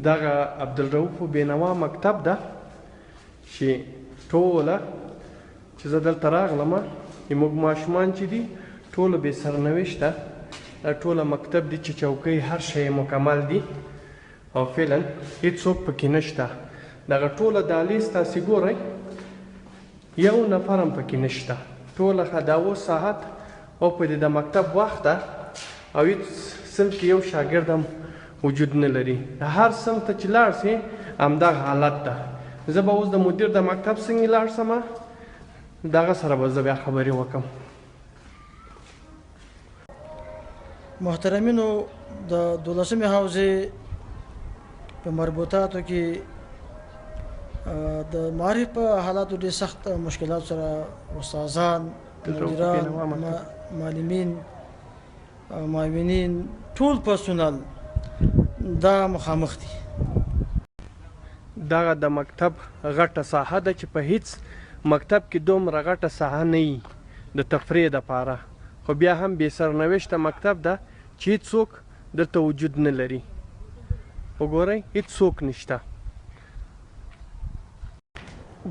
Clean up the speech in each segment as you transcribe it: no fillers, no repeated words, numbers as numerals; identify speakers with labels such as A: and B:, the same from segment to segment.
A: دغه عبدالروف و بینوا مکتب ده چې ټوله چې زه دلته راغلم زموږ ماشومان چې دي ټوله بې سرنوشته دا ټوله مکتب دي چې چوکۍ هر شی مکمل دي او فعلا هیڅوک پکې نشته دغه ټوله دهلیز تاسې ګورئ یو نفر هم پکې نشته ټوله دا 9 ساعت او په دې د مکتب وخت ده او هیڅ صنف کې یو شاګرد هم وجود نه لري هر صنف ته چې لاړ سې همدغه حالت ده زه به اوس د مدیر د مکتب څنګه لاړ سم دغه سره به زه بیا خبرې وکړم
B: محترمینو د 12مې حوزې په مربوطاتو کې د معارف په حالاتو ډېر سخت مشکلات سره استادان مدیران معلمین معاونین ټول پرسونل دا مخامخ دي
A: دغه د مکتب غټه ساحه ده چې په هیڅ مکتب کې دومره غټه ساحه نه وي د تفریح دپاره خو بیا هم بې سرنوشته مکتب ده چې هیڅوک دلته وجود نه لري وګورئ هیڅوک نشته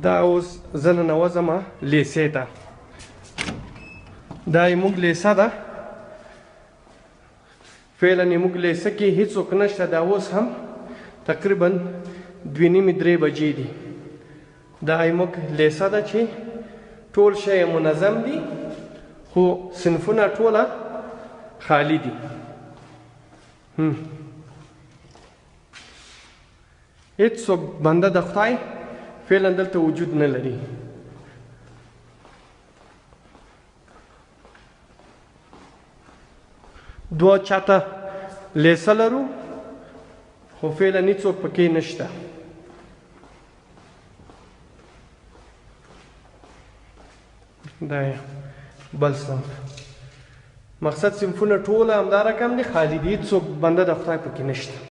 A: دا اوس زه ننوځم لیسې ته دا زموږ لیسه ده فعلا زموږ لیسه کې هیڅوک نشته دا اوس هم تقریبا 2:30-3 بجې دي دا زموږ لیسه ده چې ټول شی منظم دي خو صنفونه ټوله خالی دي هیڅوک بنده د خدای فعلا دلته وجود نه لري دوه چاته لیسه لرو خو فعلا هیڅوک پکې نشته دا بل صنف مقصد صنفونه ټوله همدا رقم دي خالی دي هیڅوک بنده د خدای پکې نشته